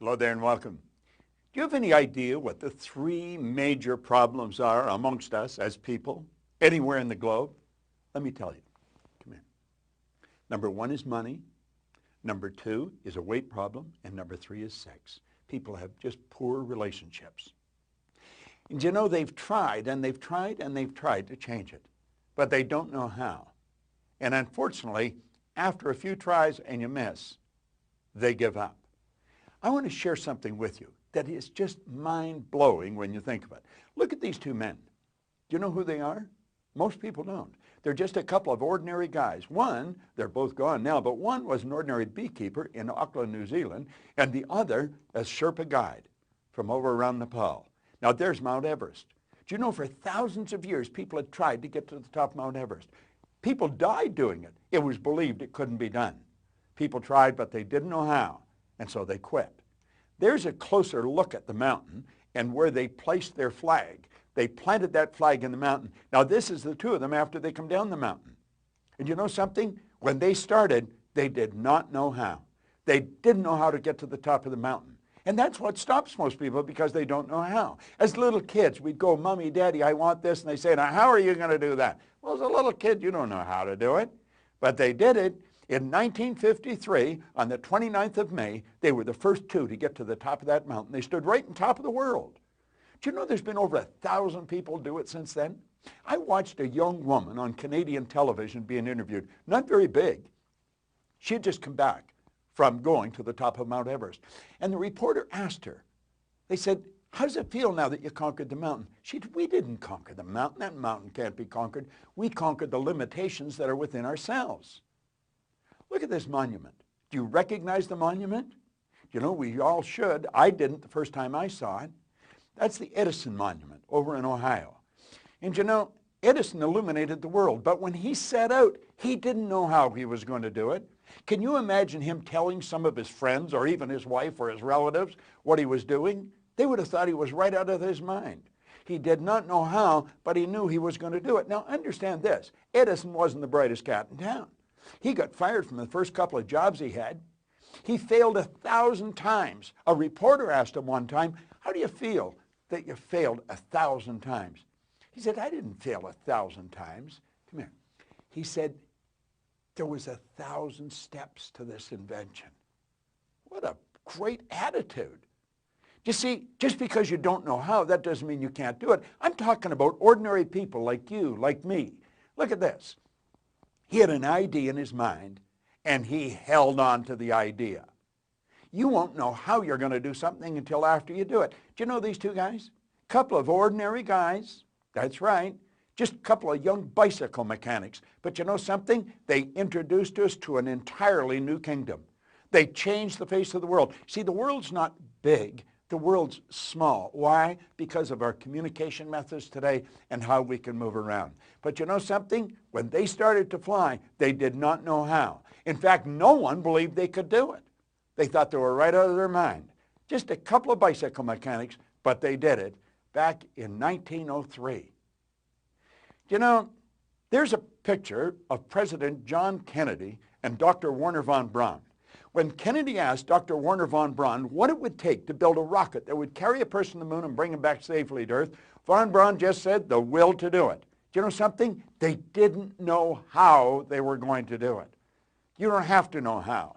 Hello there and welcome. Do you have any idea what the three major problems are amongst us as people, anywhere in the globe? Let me tell you. Come here. Number one is money. Number two is a weight problem. And number three is sex. People have just poor relationships. And you know, they've tried and they've tried and they've tried to change it, but they don't know how. And unfortunately, after a few tries and you miss, they give up. I want to share something with you that is just mind-blowing when you think of it. Look at these two men. Do you know who they are? Most people don't. They're just a couple of ordinary guys. One, they're both gone now, but one was an ordinary beekeeper in Auckland, New Zealand, and the other a Sherpa guide from over around Nepal. Now there's Mount Everest. Do you know for thousands of years people had tried to get to the top of Mount Everest? People died doing it. It was believed it couldn't be done. People tried, but they didn't know how, and so they quit. There's a closer look at the mountain and where they placed their flag. They planted that flag in the mountain. Now this is the two of them after they come down the mountain. And you know something? When they started, they did not know how. They didn't know how to get to the top of the mountain. And that's what stops most people, because they don't know how. As little kids, we'd go, Mommy, Daddy, I want this. And they say, now how are you going to do that? Well, as a little kid, you don't know how to do it. But they did it. In 1953, on the 29th of May, they were the first two to get to the top of that mountain. They stood right on top of the world. Do you know there's been over 1,000 people do it since then? I watched a young woman on Canadian television being interviewed, not very big. She had just come back from going to the top of Mount Everest. And the reporter asked her, they said, how does it feel now that you conquered the mountain? She said, we didn't conquer the mountain. That mountain can't be conquered. We conquered the limitations that are within ourselves. Look at this monument. Do you recognize the monument? You know, we all should. I didn't the first time I saw it. That's the Edison Monument over in Ohio. And you know, Edison illuminated the world, but when he set out, he didn't know how he was going to do it. Can you imagine him telling some of his friends or even his wife or his relatives what he was doing? They would have thought he was right out of his mind. He did not know how, but he knew he was going to do it. Now understand this, Edison wasn't the brightest cat in town. He got fired from the first couple of jobs he had. He failed 1,000 times. A reporter asked him one time, how do you feel that you failed 1,000 times? He said, I didn't fail 1,000 times. Come here. He said, there was 1,000 steps to this invention. What a great attitude. You see, just because you don't know how, that doesn't mean you can't do it. I'm talking about ordinary people like you, like me. Look at this. He had an idea in his mind, and he held on to the idea. You won't know how you're going to do something until after you do it. Do you know these two guys? A couple of ordinary guys. That's right. Just a couple of young bicycle mechanics. But you know something? They introduced us to an entirely new kingdom. They changed the face of the world. See, the world's not big. The world's small. Why? Because of our communication methods today and how we can move around. But you know something? When they started to fly, they did not know how. In fact, no one believed they could do it. They thought they were right out of their mind. Just a couple of bicycle mechanics, but they did it back in 1903. You know, there's a picture of President John Kennedy and Dr. Wernher von Braun. When Kennedy asked Dr. Wernher von Braun what it would take to build a rocket that would carry a person to the moon and bring him back safely to Earth, von Braun just said the will to do it. Do you know something? They didn't know how they were going to do it. You don't have to know how.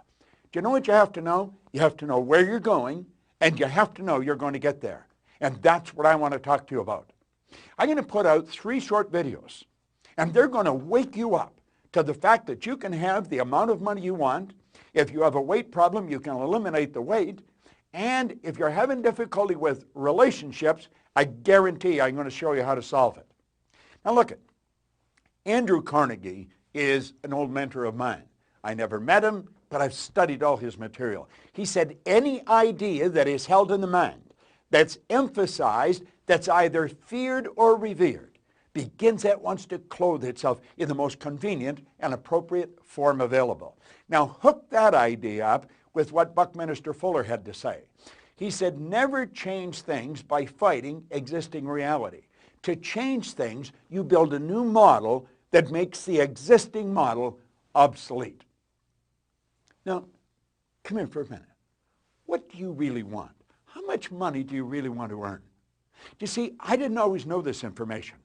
Do you know what you have to know? You have to know where you're going, and you have to know you're going to get there. And that's what I want to talk to you about. I'm going to put out 3 short videos, and they're going to wake you up to the fact that you can have the amount of money you want. If you have a weight problem, you can eliminate the weight. And if you're having difficulty with relationships, I guarantee I'm going to show you how to solve it. Now look it. Andrew Carnegie is an old mentor of mine. I never met him, but I've studied all his material. He said any idea that is held in the mind, that's emphasized, that's either feared or revered, begins at once to clothe itself in the most convenient and appropriate form available. Now hook that idea up with what Buckminster Fuller had to say. He said, never change things by fighting existing reality. To change things, you build a new model that makes the existing model obsolete. Now, come here for a minute. What do you really want? How much money do you really want to earn? You see, I didn't always know this information.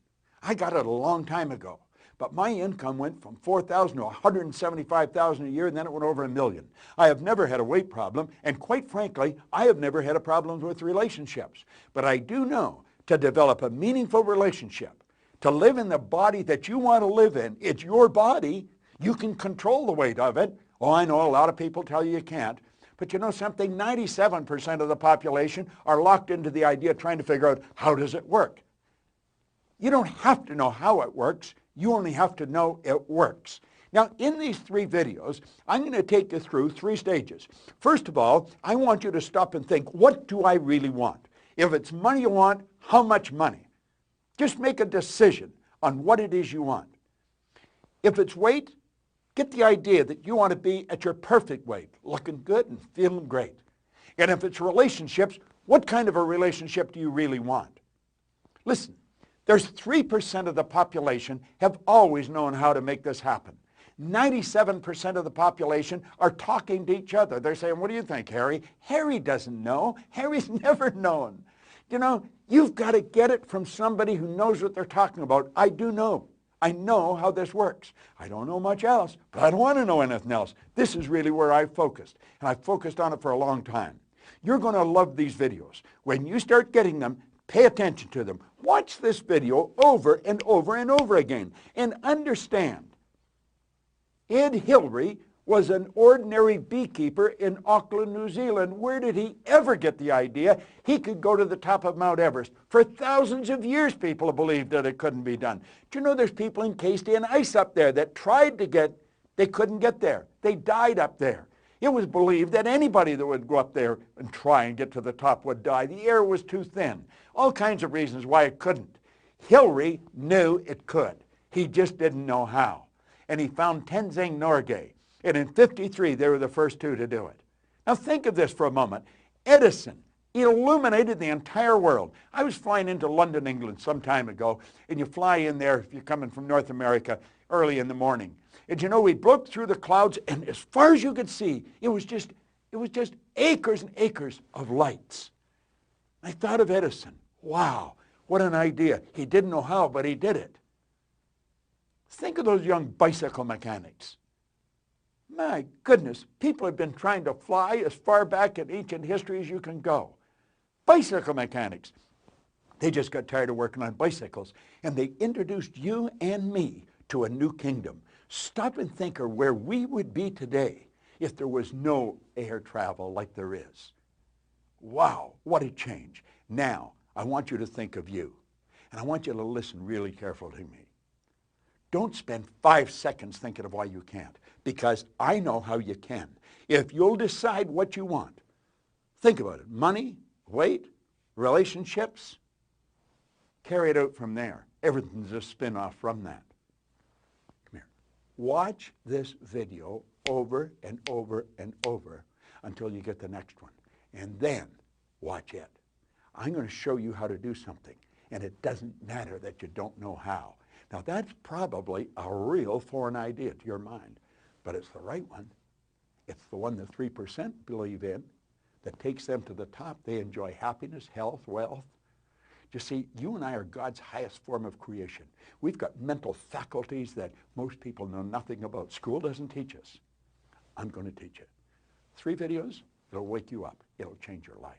I got it a long time ago. But my income went from $4,000 to $175,000 a year, and then it went over $1 million. I have never had a weight problem, and quite frankly, I have never had a problem with relationships. But I do know to develop a meaningful relationship, to live in the body that you want to live in, it's your body, you can control the weight of it. Oh, I know a lot of people tell you you can't. But you know something? 97% of the population are locked into the idea of trying to figure out how does it work. You don't have to know how it works. You only have to know it works. Now, in these 3 videos, I'm going to take you through 3 stages. First of all, I want you to stop and think, what do I really want? If it's money you want, how much money? Just make a decision on what it is you want. If it's weight, get the idea that you want to be at your perfect weight, looking good and feeling great. And if it's relationships, what kind of a relationship do you really want? Listen, there's 3% of the population have always known how to make this happen. 97% of the population are talking to each other. They're saying, what do you think, Harry? Harry doesn't know. Harry's never known. You know, you've got to get it from somebody who knows what they're talking about. I do know. I know how this works. I don't know much else, but I don't want to know anything else. This is really where I focused, and I've focused on it for a long time. You're going to love these videos. When you start getting them, pay attention to them. Watch this video over and over and over again and understand. Ed Hillary was an ordinary beekeeper in Auckland, New Zealand. Where did he ever get the idea he could go to the top of Mount Everest? For thousands of years, people have believed that it couldn't be done. Do you know there's people encased in ice up there that tried to get, they couldn't get there. They died up there. It was believed that anybody that would go up there and try and get to the top would die. The air was too thin. All kinds of reasons why it couldn't. Hillary knew it could. He just didn't know how. And he found Tenzing Norgay. And in 1953, they were the first 2 to do it. Now think of this for a moment. Edison illuminated the entire world. I was flying into London, England some time ago, and you fly in there if you're coming from North America early in the morning. And you know, we broke through the clouds, and as far as you could see, it was just acres and acres of lights. I thought of Edison. Wow, what an idea. He didn't know how, but he did it. Think of those young bicycle mechanics. My goodness, people have been trying to fly as far back in ancient history as you can go. Bicycle mechanics. They just got tired of working on bicycles, and they introduced you and me to a new kingdom. Stop and think of where we would be today if there was no air travel like there is. Wow, what a change. Now, I want you to think of you, and I want you to listen really carefully to me. Don't spend 5 seconds thinking of why you can't, because I know how you can. If you'll decide what you want, think about it. Money, weight, relationships, carry it out from there. Everything's a spin-off from that. Come here. Watch this video over and over and over until you get the next one, and then watch it. I'm going to show you how to do something, and it doesn't matter that you don't know how. Now, that's probably a real foreign idea to your mind, but it's the right one. It's the one the 3% believe in that takes them to the top. They enjoy happiness, health, wealth. You see, you and I are God's highest form of creation. We've got mental faculties that most people know nothing about. School doesn't teach us. I'm going to teach you. 3 videos, it'll wake you up. It'll change your life.